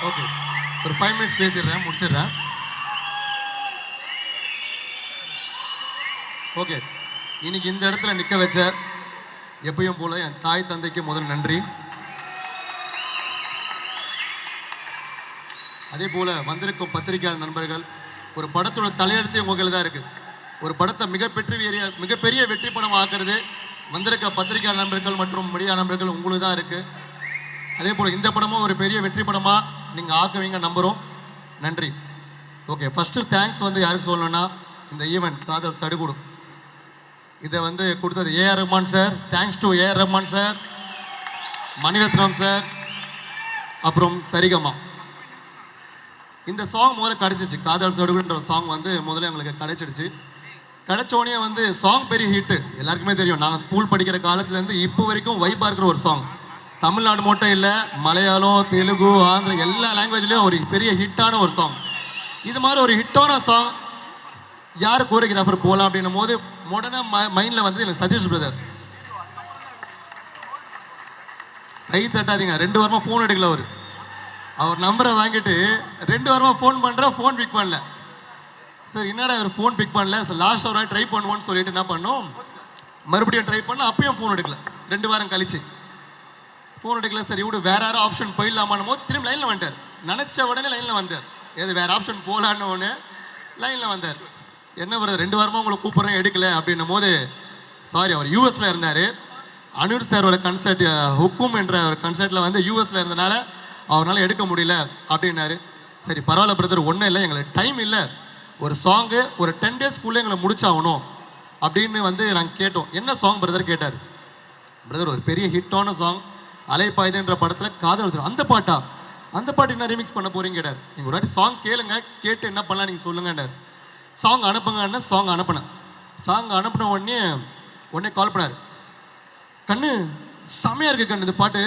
Okay, ஒரு 5 minutes பேசிடுறேன், முடிச்சிடுறேன். Okay, இன்னைக்கு இந்த இடத்துல நிற்க வச்ச எப்பயும் போல என் தாய் தந்தைக்கு முதல் நன்றி. அதே போல் வந்திருக்கும் பத்திரிகையாளர் நண்பர்கள், ஒரு படத்தோட தலையெழுத்து உங்கள் கையில் தான் இருக்குது. ஒரு படத்தை மிகப்பெரிய வெற்றி படம் ஆக்குறது வந்திருக்க பத்திரிகையாளர் நண்பர்கள் மற்றும் மீடியா நண்பர்கள் உங்களுக்கு தான் இருக்குது. அதே போல் இந்த படமும் ஒரு பெரிய வெற்றி படமாக நீங்கள் ஆக்குவீங்க நம்புகிறோம். நன்றி. ஓகே, ஃபஸ்ட்டு தேங்க்ஸ் வந்து யாருக்கு சொல்லணும்னா, இந்த ஈவெண்ட் காதல் சடுகுடு இதை வந்து கொடுத்தது AR Rahman sir. Thanks to AR Rahman sir, Maniratnam sir, அப்புறம் சரிகமா. இந்த சாங் முதல்ல கிடச்சிச்சு, காதல் சடுகுன்ற சாங் வந்து முதல்ல எங்களுக்கு கிடச்சிடுச்சு. கிடச்சோடனே வந்து சாங் பெரிய ஹிட்டு, எல்லாருக்குமே தெரியும். நாங்கள் ஸ்கூல் படிக்கிற காலத்துலேருந்து இப்போ வரைக்கும் வைப்பாக இருக்கிற ஒரு சாங். தமிழ்நாடு மட்டும் இல்லை, மலையாளம், தெலுங்கு, ஆந்திரா எல்லா லாங்குவேஜ்லேயும் ஒரு பெரிய ஹிட்டான ஒரு சாங். இது மாதிரி ஒரு ஹிட்டான சாங் யார் கோரியோகிராஃபர் போகலாம் அப்படின்னும் போது உடனே மைண்டில் வந்து எனக்கு சதீஷ் பிரதர். கை தட்டாதீங்க, 2 வாரமாக ஃபோன் எடுக்கல. அவர் நம்பரை வாங்கிட்டு 2 வாரமாக ஃபோன் பண்ணுறேன், ஃபோன் பிக் பண்ணல. சார் என்னடா அவர் ஃபோன் பிக் பண்ணல, சார் லாஸ்ட் ஹவராக ட்ரை பண்ணுவோன்னு சொல்லிட்டு என்ன பண்ணோம், மறுபடியும் ட்ரை பண்ண, அப்பயும் ஃபோன் எடுக்கல. 2 வாரம் கழிச்சு ஃபோன் எடுக்கல. சரி விடு, வேற யாரும் ஆப்ஷன் போயிடலாமான்னு போது திரும்பி லைனில் வந்துட்டார். நினச்ச உடனே லைனில் வந்தார். எது வேறு ஆப்ஷன் போகலான்னு ஒன்று லைனில் வந்தார். என்ன வருது, 2 வாரமாக உங்களை கூப்பிட்றேன் எடுக்கல அப்படின்னும் போது, சாரி அவர் யூஎஸில் இருந்தார். அனிருத் சாரோட கன்சர்ட் ஹுக்கும் என்ற ஒரு கன்சர்ட்டில் வந்து யூஎஸில் இருந்தனால அவரால் எடுக்க முடியல அப்படின்னாரு. சரி பரவாயில்ல பிரதர், ஒன்றும் இல்லை, எங்களுக்கு டைம் இல்லை, ஒரு சாங்கு ஒரு 10 டேஸ்க்குள்ளே எங்களை முடிச்சாகணும் அப்படின்னு வந்து நாங்கள் கேட்டோம். என்ன சாங் பிரதர் கேட்டார். பிரதர் ஒரு பெரிய ஹிட்டான சாங் அலைப்பாயுதுன்ற படத்தில் காதல் சார், அந்த பாட்டா, அந்த பாட்டு என்ன ரீமிக்ஸ் பண்ண போகிறீங்க கேட்டார். நீங்கள் ஒரு வாட்டி சாங் கேளுங்க, கேட்டு என்ன பண்ணலாம் நீங்கள் சொல்லுங்கன்னார். சாங் அனுப்புங்கன்னு சாங் அனுப்பினேன். சாங் அனுப்பின உடனே கால் பண்ணார். கண்ணு செம்மையாக இருக்குது கண்ணு இந்த பாட்டு,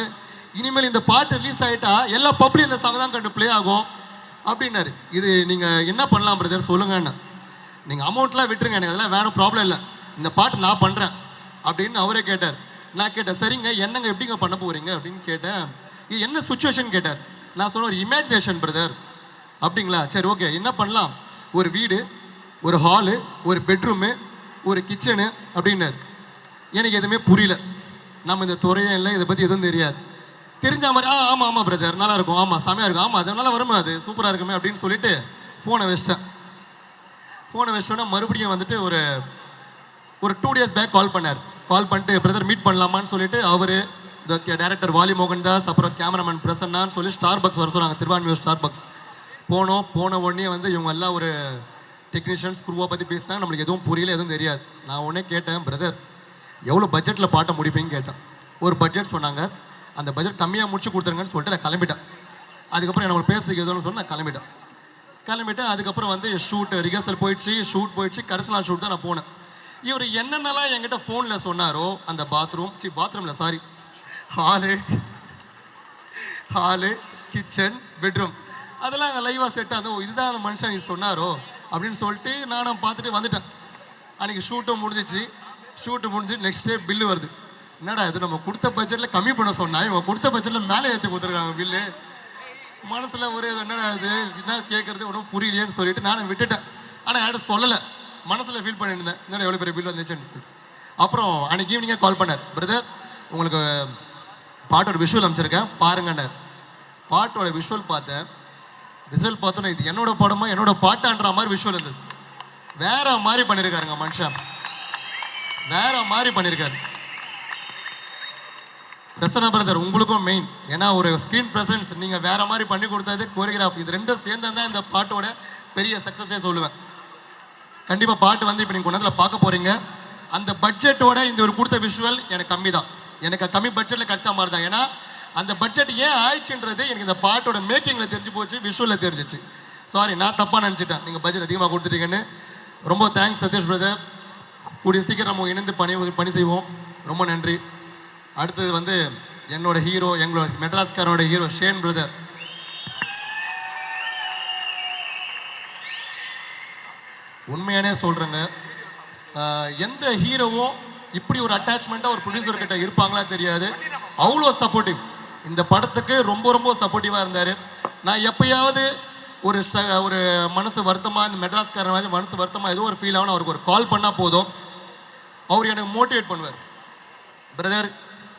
இனிமேல் இந்த பாட்டு ரிலீஸ் ஆகிட்டா எல்லா பப்ளியும் இந்த சாங் தான் கண்டு ப்ளே ஆகும் அப்படின்னாரு. இது நீங்கள் என்ன பண்ணலாம் பிரதர் சொல்லுங்கன்னு. நீங்கள் அமௌண்ட்லாம் விட்டுருங்க, எனக்கு அதெல்லாம் வேணும், ப்ராப்ளம் இல்லை, இந்த பாட்டு நான் பண்ணுறேன் அப்படின்னு அவரே கேட்டார். நான் கேட்டேன், சரிங்க என்னங்க எப்படிங்க பண்ண போகிறீங்க அப்படின்னு கேட்டேன். இது என்ன சுச்சுவேஷன் கேட்டார். நான் சொன்னேன் ஒரு இமேஜினேஷன் பிரதர். அப்படிங்களா, சரி ஓகே என்ன பண்ணலாம், ஒரு வீடு, ஒரு ஹாலு, ஒரு பெட்ரூமு, ஒரு கிச்சனு அப்படின்னாரு. எனக்கு எதுவுமே புரியல, நம்ம இந்த துறையும் இல்லை, இதை பற்றி எதுவும் தெரியாது. தெரிஞ்ச மாதிரி ஆமாம் ஆமாம் பிரதர் நல்லா இருக்கும், ஆமாம் செமையாக இருக்கும், ஆமாம் அதனால வருமே, அது சூப்பராக இருக்குமே அப்படின்னு சொல்லிட்டு ஃபோனை வச்சிட்டேன். ஃபோனை வச்சிட்டோன்னா மறுபடியும் வந்துட்டு ஒரு 2 டேஸ் பேக் கால் பண்ணார். கால் பண்ணிட்டு பிரதர் மீட் பண்ணலாமான்னு சொல்லிட்டு அவர் இந்த டைரக்டர் வாலி மோகன் தாஸ், அப்புறம் கேமராமேன் பிரசன்னான்னு சொல்லி ஸ்டார்பக்ஸ் வர சொன்னாங்க, திருவான்மியூர் ஸ்டார்பக்ஸ். போன உடனே வந்து இவங்க எல்லாம் ஒரு டெக்னீஷியன்ஸ் குரூவாக பற்றி பேசினாங்க. நம்மளுக்கு எதுவும் புரியல, எதுவும் தெரியாது. நான் உடனே கேட்டேன், பிரதர் எவ்வளோ பட்ஜெட்டில் பாட்டை முடிப்பீங்கன்னு கேட்டேன். ஒரு பட்ஜெட் சொன்னாங்க. அந்த பட்ஜெட் கம்மியாக முடிச்சு கொடுத்துருங்கன்னு சொல்லிட்டு நான் கிளம்பிட்டேன். அதுக்கப்புறம் எனக்கு பேசுறதுக்கு எதுவும் சொன்னால் நான் கிளம்பிட்டேன். அதுக்கப்புறம் வந்து ஷூட் ரிஹர்சல் போயிடுச்சு, ஷூட் போயிடுச்சு, கடைசி நாள் ஷூட் தான் நான் போனேன். இவர் என்னென்னலாம் என்கிட்ட ஃபோனில் சொன்னாரோ, அந்த பாத்ரூமில் சாரி ஹாலு, கிச்சன், பெட்ரூம், அதெல்லாம் அங்கே லைவாக செட் ஆகும். இதுதான் அந்த மனுஷன் நீ சொன்னாரோ அப்படின்னு சொல்லிட்டு நானும் பார்த்துட்டு வந்துட்டேன். அன்றைக்கி ஷூட்டு முடிஞ்சு நெக்ஸ்ட் டே பில்லு வருது. என்னடா இது, நம்ம கொடுத்த பட்ஜெட்டில் கம்மி பண்ண சொன்னால் இவங்க கொடுத்த பட்ஜெட்டில் மேலே ஏற்றி கொடுத்துருக்காங்க பில்லு. மனசில் ஒரு என்னடா இது, என்ன கேட்குறது ஒன்றும் புரியலையேன்னு சொல்லிட்டு நானும் விட்டுட்டேன். ஆனால் யார்கிட்ட சொல்லலை, மனசில் ஃபீல் பண்ணியிருந்தேன், என்னடா எவ்வளோ பெரிய பில் வந்துச்சுன்னு சொல்லி. அப்புறம் அன்றைக்கி ஈவினிங்கே கால் பண்ணார். பிரதர் உங்களுக்கு பாட்டோட விஷுவல் அமைச்சிருக்கேன் பாருங்கன்னார். பாட்டோட விஷுவல் பார்த்தோன்னா இது என்னோட படமா என்னோட பாட்டான்ற மாதிரி விஷுவல் இருந்தது. வேற மாதிரி பண்ணியிருக்காருங்க மனுஷன், வேற மாதிரி பண்ணியிருக்காரு. பிரசன்னா பிரதர் உங்களுக்கும் மெயின், ஏன்னா ஒரு ஸ்க்ரீன் ப்ரெசன்ஸ் நீங்கள் வேற மாதிரி பண்ணி கொடுத்தது, கோரியோகிராஃபி, இது ரெண்டும் சேர்ந்து தான் இந்த பாட்டோட பெரிய சக்ஸஸே சொல்லுவேன். கண்டிப்பாக பாட்டு வந்து இப்போ நீங்கள் கொண்டதில் பார்க்க போகிறீங்க. அந்த பட்ஜெட்டோட இந்த ஒரு கொடுத்த விஷுவல் எனக்கு கம்மி தான், எனக்கு கம்மி பட்ஜெட்டில் கிடைச்ச மாதிரி தான். ஏன்னா அந்த பட்ஜெட் ஏன் ஆயிடுச்சுன்றது எனக்கு இந்த பாட்டோட மேக்கிங்கில் தெரிஞ்சு போச்சு, விஷுவலில் தெரிஞ்சிச்சு. சாரி நான் தப்பாக நினச்சிட்டேன் நீங்கள் பட்ஜெட் அதிகமாக கொடுத்துட்டீங்கன்னு. ரொம்ப தேங்க்ஸ் சதீஷ் பிரதர். கூடிய சீக்கிரம் நம்ம இணைந்து பணி செய்வோம். ரொம்ப நன்றி. அடுத்தது வந்து என்னோட ஹீரோ, எங்களோட மெட்ராஸ்காரனோட ஹீரோ ஷேன் பிரதர். உண்மையானே சொல்கிறேங்க, எந்த ஹீரோவும் இப்படி ஒரு அட்டாச்மெண்ட்டாக ஒரு ப்ரொடியூசர்கிட்ட இருப்பாங்களா தெரியாது. அவ்வளோ சப்போர்ட்டிவ், இந்த படத்துக்கு ரொம்ப ரொம்ப சப்போர்ட்டிவாக இருந்தார். நான் எப்பயாவது ஒரு மனசு வருத்தமாக இந்த மெட்ராஸ்காரன் மாதிரி மனசு வருத்தமாக ஏதோ ஒரு ஃபீல் ஆகணும், அவருக்கு ஒரு கால் பண்ணால் போதும், அவர் எனக்கு மோட்டிவேட் பண்ணுவார். பிரதர்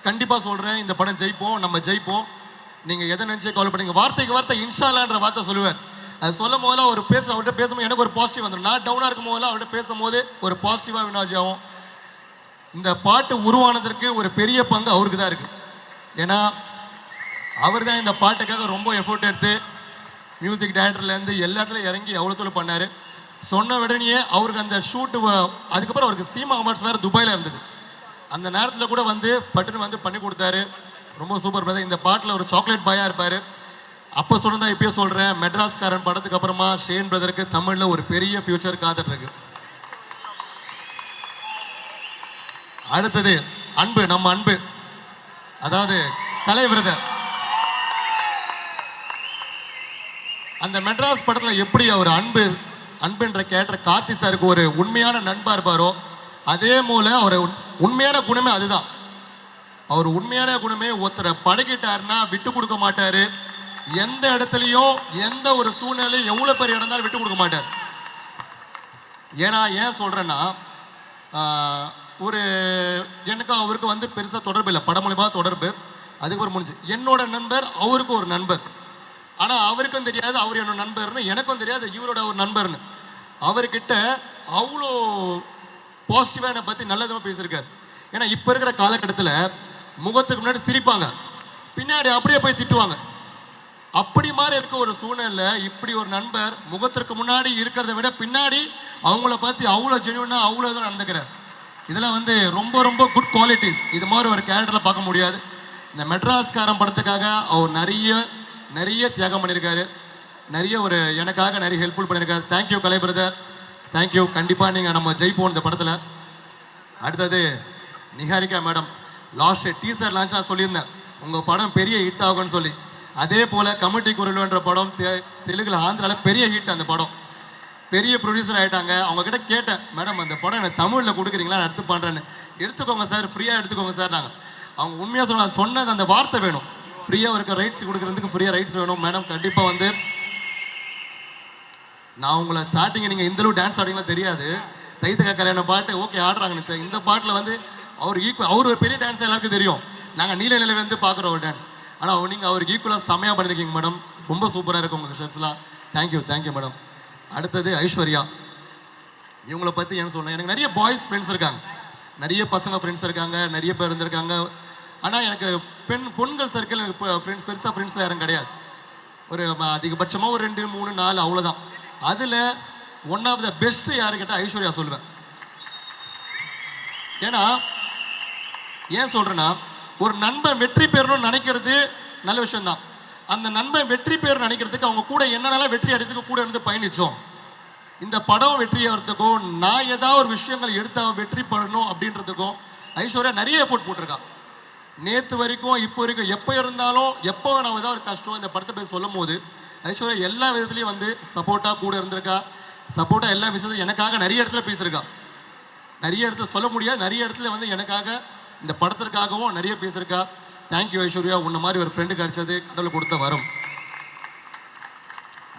கண்டிப்பாக சொல்கிறேன், இந்த படம் ஜெயிப்போம், நம்ம ஜெயிப்போம், நீங்கள் எதை நினச்சி கால் பண்ணுங்க, வார்த்தைக்கு வார்த்தை இன்ஷாலான்ற வார்த்தை சொல்லுவார். அது சொல்லும் போதெல்லாம் அவர் அவர்கிட்ட பேசும்போது எனக்கு ஒரு பாசிட்டிவ் வந்துடும். நான் டவுனாக இருக்கும் போதெல்லாம் அவர்கிட்ட பேசும்போது ஒரு பாசிட்டிவாக வினாஜி ஆகும். இந்த பாட்டு உருவானதற்கு ஒரு பெரிய பங்கு அவருக்கு தான் இருக்குது. ஏன்னா அவர் தான் இந்த பாட்டுக்காக ரொம்ப எஃபோர்ட் எடுத்து மியூசிக் டைரக்டர்லேருந்து எல்லாத்துலையும் இறங்கி எவ்வளோ தூரம் பண்ணார். சொன்ன உடனேயே அவருக்கு அந்த ஷூட்டு, அதுக்கப்புறம் அவருக்கு சீமா அவார்ட்ஸ் வேறு துபாயில் இருந்தது. அந்த நேரத்தில் கூட வந்து பட்டுன்னு வந்து பண்ணி கொடுத்தாரு. ரொம்ப சூப்பர் பிரதர். இந்த பாட்டில் ஒரு சாக்லேட் பாயாக இருப்பார். அப்போ சொன்னதா இப்பயே சொல்கிறேன், மெட்ராஸ்காரன் படத்துக்கு அப்புறமா ஷேன் பிரதருக்கு தமிழில் ஒரு பெரிய ஃபியூச்சர் காத்துட்ருக்கு. அடுத்தது அன்பு, நம்ம அன்பு, அதாவது கலை பிரதர். அந்த மெட்ராஸ் படத்தில் எப்படி அவர் அன்புன்ற கேரக்டர் கார்த்தி சாருக்கு ஒரு உண்மையான நண்பா இருப்பாரோ, அதே போல அவர் உண்மையான குணமே அதுதான். அவர் உண்மையான குணமே ஒருத்தரை பழகிட்டாருன்னா விட்டு கொடுக்க மாட்டாரு. எந்த இடத்துலையும் எந்த ஒரு சூழ்நிலையும் எவ்வளோ பெரிய இடம் இருந்தாலும் விட்டு கொடுக்க மாட்டார். ஏன்னா ஏன் சொல்கிறேன்னா, ஒரு எனக்கு அவருக்கு வந்து பெருசாக தொடர்பு இல்லை, படம் மூலியமாக தொடர்பு. அதுக்கப்புறம் முடிஞ்சு என்னோட நண்பர் அவருக்கு ஒரு நண்பர். ஆனால் அவருக்கும் தெரியாது அவர் என்னோட நண்பர்னு, எனக்கும் தெரியாது இவரோட ஒரு நண்பர்னு. அவர்கிட்ட அவ்வளோ பாசிட்டிவாக என்னை பற்றி நல்லதாக பேசியிருக்காரு. ஏன்னா இப்போ இருக்கிற காலகட்டத்தில் முகத்துக்கு முன்னாடி சிரிப்பாங்க, பின்னாடி அப்படியே போய் திட்டுவாங்க. அப்படி மாதிரி இருக்க ஒரு சூழ்நிலை இப்படி ஒரு நண்பர் முகத்திற்கு முன்னாடி இருக்கிறத விட பின்னாடி அவங்கள பற்றி அவ்வளோ ஜென்யூனாக அவ்வளோ இதாக நடந்துக்கிறார். இதெல்லாம் வந்து ரொம்ப ரொம்ப குட் குவாலிட்டிஸ். இது மாதிரி ஒரு கேரக்டரில் பார்க்க முடியாது. இந்த மெட்ராஸ்காரன் படத்துக்காக அவர் நிறைய தியாகம் பண்ணியிருக்காரு. எனக்காக நிறைய ஹெல்ப்ஃபுல் பண்ணியிருக்காரு. தேங்க்யூ கலை பிரதர், தேங்க்யூ. கண்டிப்பாக நீங்கள் நம்ம ஜெயிப்போம் இந்த படத்தில். அடுத்தது Niharika madam. Last teaser launch நான் சொல்லியிருந்தேன் உங்கள் படம் பெரிய ஹிட் ஆகும்னு சொல்லி. அதே போல் கமிட்டி குரலுன்ற படம் தெலுங்குல ஆந்திராவில் பெரிய ஹிட். அந்த படம் பெரிய ப்ரொடியூசர் ஆகிட்டாங்க. அவங்கக்கிட்ட கேட்டேன், மேடம் அந்த படம் எனக்கு தமிழில் கொடுக்குறீங்களா, நான் எடுத்து பண்ணுறேன்னு. எடுத்துக்கோங்க சார், ஃப்ரீயாக எடுத்துக்கோங்க சார். அவங்க உண்மையாக சொன்னது அந்த வார்த்தை வேணும், ஃப்ரீயாக இருக்க ரைட்ஸ் கொடுக்குறதுக்கு ஃப்ரீயாக ரைட்ஸ் வேணும். மேடம் கண்டிப்பாக வந்து நான் உங்களை ஸ்டார்டிங்கை நீங்கள் இந்தளவு டான்ஸ் ஆடிங்கலாம் தெரியாது, தைத்தக்கா கல்யாணம் பாட்டு ஓகே ஆடுறாங்கன்னு நினச்சேன். இந்த பாட்டில் வந்து அவர் ஒரு பெரிய டான்ஸ் எல்லாருக்கும் தெரியும். நாங்கள் நீல நிலையிலேருந்து பார்க்குறோம் ஒரு டான்ஸ். ஆனால் நீங்கள் அவருக்கு ஈக்குவலாக செமையாக பண்ணியிருக்கீங்க மேடம். ரொம்ப சூப்பராக இருக்கும் உங்கள் ஸ்டெப்ஸ்லாம். Thank you madam. அடுத்தது ஐஸ்வர்யா. இவங்களை பற்றி என்ன சொன்னேன், எனக்கு நிறைய பாய்ஸ் ஃப்ரெண்ட்ஸ் இருக்காங்க, நிறைய பசங்க ஃப்ரெண்ட்ஸ் இருக்காங்க, நிறைய பேர் இருந்திருக்காங்க. ஆனால் எனக்கு பொண்கள் சர்க்கிள் எனக்கு ஃப்ரெண்ட்ஸ் பெருசாக ஃப்ரெண்ட்ஸில் யாரும் கிடையாது. ஒரு அதிகபட்சமாக ஒரு 2, 3, 4 அவ்வளோதான். அதில் ஒன் ஆஃப் த பெஸ்ட்டு யாரு கேட்டால் ஐஸ்வர்யா சொல்லுவேன். ஏன்னா ஏன் சொல்கிறேன்னா, ஒரு நண்பன் வெற்றி பெறணும்னு நினைக்கிறது நல்ல விஷயம்தான். அந்த நண்பன் வெற்றி பெறணும்னு நினைக்கிறதுக்கு அவங்க கூட என்னென்னலாம் வெற்றி அடைறதுக்கு கூட இருந்து பயணித்தோம். இந்த படம் வெற்றி ஆகிறதுக்கும் நான் ஏதாவது ஒரு விஷயங்கள் எடுத்து வெற்றி பெறணும் அப்படின்றதுக்கும் ஐஸ்வர்யா நிறைய எஃபோர்ட் போட்டிருக்கான். நேற்று வரைக்கும் இப்போ வரைக்கும் எப்போ இருந்தாலும் எப்போ நான் ஏதாவது ஒரு கஷ்டம் இந்த படத்தை போய் சொல்லும் போது ஐஸ்வர்யா எல்லா விதத்துலையும் வந்து சப்போர்ட்டாக கூட இருந்திருக்கா. சப்போர்ட்டாக எல்லா விஷயத்துலையும் எனக்காக நிறைய இடத்துல பேசியிருக்கா. நிறைய இடத்துல சொல்ல முடியாது, நிறைய இடத்துல வந்து எனக்காக இந்த படத்திற்காகவும் நிறைய பேசியிருக்கா. தேங்க்யூ ஐஸ்வர்யா, உன்ன மாதிரி ஒரு ஃப்ரெண்டு கிடைச்சது கடவுள் கொடுத்த வரும்.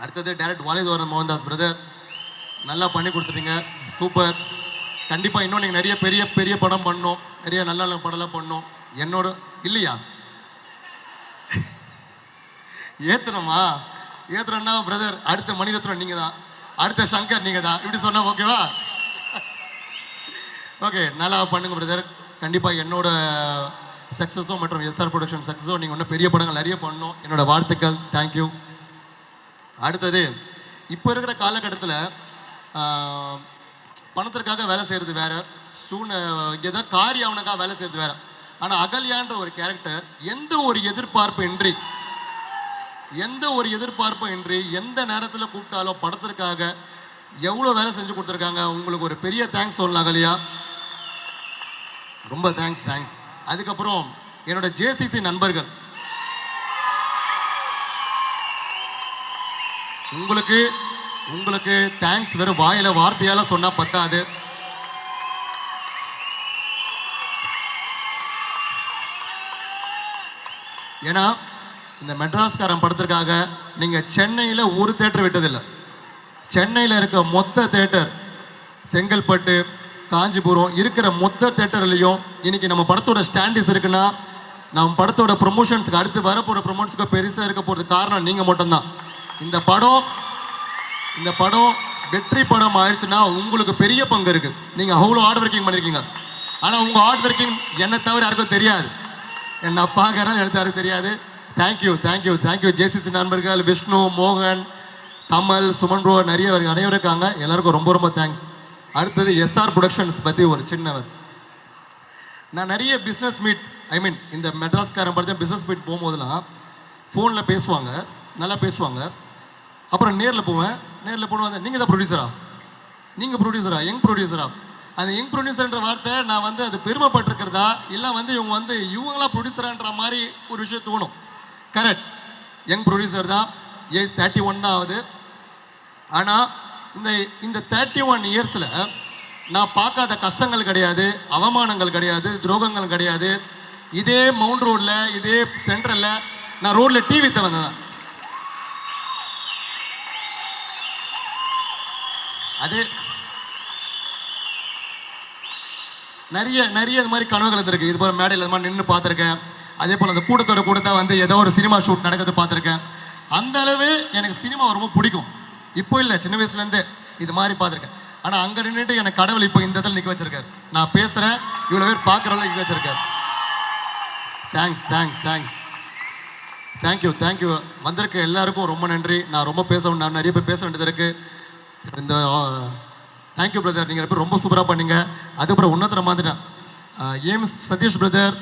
அடுத்தது டைரக்ட் வாலிதோரன் மோகன்தாஸ் பிரதர், நல்லா பண்ணி கொடுத்துட்டீங்க, சூப்பர். கண்டிப்பாக இன்னும் நீங்கள் நிறைய பெரிய பெரிய படம் பண்ணணும், நிறைய நல்ல நல்ல படம்லாம் பண்ணணும். என்னோட இல்லையா ஏற்றுறோம்னா பிரதர் அடுத்த மணிரத்னம் நீங்கள் தான், அடுத்த சங்கர் நீங்கள் தான், இப்படி சொன்னால் ஓகேவா? ஓகே, நல்லா பண்ணுங்க பிரதர். கண்டிப்பாக என்னோட சக்ஸஸும் மற்றும் எஸ்ஆர் ப்ரொடக்ஷன் சக்ஸஸும் நீங்கள் இன்னும் பெரிய படங்கள் நிறைய பண்ணணும், என்னோட வாழ்த்துக்கள். தேங்க்யூ. அடுத்தது இப்போ இருக்கிற காலகட்டத்தில் பணத்திற்காக வேலை செய்கிறது வேறு, ஏதாவது காரியம் அவனுக்காக வேலை செய்கிறது வேறு. ஆனால் அகல்யான்ற ஒரு கேரக்டர் எந்த ஒரு எதிர்பார்ப்பும் இன்றி எந்த நேரத்தில் கூப்பிட்டாலும் படத்திற்காக எவ்வளோ வேலை செஞ்சு கொடுத்துருக்காங்க. உங்களுக்கு ஒரு பெரிய தேங்க்ஸ் சொல்லலாம் அகல்யா, ரொம்ப தேங்க்ஸ். அதுக்கப்புறம் என்னோட ஜேசிசி நண்பர்கள், உங்களுக்கு தேங்க்ஸ் வெறும் வார்த்தையால சொன்னா பத்தாது. ஏன்னா இந்த மெட்ராஸ்காரன் படத்திற்காக நீங்கள் சென்னையில் ஒரு தேட்டர் விட்டதில்லை. சென்னையில் இருக்க மொத்த தேட்டர், செங்கல்பட்டு, காஞ்சிபுரம் இருக்கிற மொத்த தேட்டர்லையும் இன்னைக்கு நம்ம படத்தோட ஸ்டாண்டிஸ் இருக்குன்னா, நம்ம படத்தோட ப்ரொமோஷன்ஸுக்கு அடுத்து வரப்போகிற ப்ரொமோஷன்ஸுக்கு பெருசாக இருக்க போகிறது காரணம் நீங்கள் மட்டும்தான். இந்த படம் வெற்றி படம் ஆயிடுச்சுன்னா உங்களுக்கு பெரிய பங்கு இருக்குது. நீங்கள் அவ்வளோ ஹார்ட் ஒர்க்கிங் பண்ணியிருக்கீங்க. ஆனால் உங்கள் ஹார்ட் ஒர்க்கிங் என்னை தவிர யாருக்கும் தெரியாது. என்னை பார்க்குறேன் எனக்கு யாருக்கும் தெரியாது. தேங்க்யூ ஜேசிசி நண்பர்கள், விஷ்ணு, மோகன், கமல், சுமன் ப்ரோ, நிறைய அனைவரும் இருக்காங்க. எல்லாருக்கும் ரொம்ப ரொம்ப தேங்க்ஸ். அடுத்தது எஸ்ஆர் ப்ரொடக்ஷன்ஸ் பற்றி ஒரு சின்ன வேர்ட்ஸ். நான் நிறைய பிஸ்னஸ் மீட், இந்த மெட்ராஸ்காரன் படித்த பிஸ்னஸ் மீட் போகும்போதெல்லாம் ஃபோனில் பேசுவாங்க, நல்லா பேசுவாங்க. அப்புறம் நேரில் போவேன் நீங்கள் தான் ப்ரொடியூசரா, யங் ப்ரொடியூசரா. அந்த யங் ப்ரொடியூசர்ன்ற வார்த்தை நான் அது பெருமைப்பட்டிருக்கிறதா இல்லை இவங்களாம் ப்ரொடியூசரான்ற மாதிரி ஒரு விஷயம் தோணும். கரெக்ட், யங் ப்ரொடியூசர் தான். ஏஜ் 31 தான் ஆகுது. ஆனால் இந்த 31 இயர்ஸில் நான் பார்க்காத கஷ்டங்கள் கிடையாது, அவமானங்கள் கிடையாது, துரோகங்கள் கிடையாது. இதே மவுண்ட் ரோடில், இதே சென்ட்ரலில் நான் ரோட்டில் டிவி வந்தேன். அதே நிறைய இது மாதிரி கனவுகள் இருந்திருக்கு. இது போல் மேடையில் இது மாதிரி நின்று பார்த்துருக்கேன். அதே போல் அந்த கூட்டத்தோட ஏதோ ஒரு சினிமா ஷூட் நடக்கிறது பார்த்துருக்கேன். அந்த அளவு எனக்கு சினிமா ரொம்ப பிடிக்கும். இப்போ இல்லை, சின்ன வயசுலேருந்தே இது மாதிரி பார்த்துருக்கேன். ஆனால் அங்கே நின்றுட்டு எனக்கு கடவுள் இப்போ இந்த இடத்துல நிற்க வச்சிருக்காரு. நான் பேசுகிறேன், இவ்வளோ பேர் பார்க்குறவங்கள நிற்க வச்சிருக்காரு. தேங்க்யூ. வந்திருக்க எல்லாருக்கும் ரொம்ப நன்றி. நான் ரொம்ப நான் நிறைய பேர் பேச வேண்டியது இருக்குது. இந்த தேங்க்யூ பிரதர், நீங்கள் பேர் ரொம்ப சூப்பராக பண்ணீங்க. அதுக்கப்புறம் இன்னொருத்தர மாதிரிட்டேன், ஏம்ஸ் சதீஷ் பிரதர்,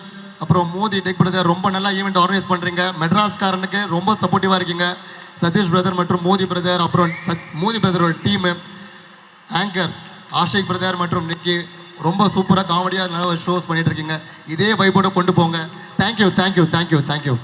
அப்புறம் மோதி டெக் பிரதர், ரொம்ப நல்லா ஈவெண்ட் ஆர்கனைஸ் பண்ணுறீங்க. மெட்ராஸ்காரனுக்கு ரொம்ப சப்போர்ட்டிவாக இருக்கீங்க. சதீஷ் பிரதர் மற்றும் மோதி பிரதர், அப்புறம் மோதி பிரதரோட டீமு, ஆங்கர் ஆஷிக் பிரதர் மற்றும் நிக்கி, ரொம்ப சூப்பராக காமெடியாக நல்ல ஷோஸ் பண்ணிகிட்டு இருக்கீங்க. இதே வைப்போட கொண்டு போங்க. தேங்க்யூ.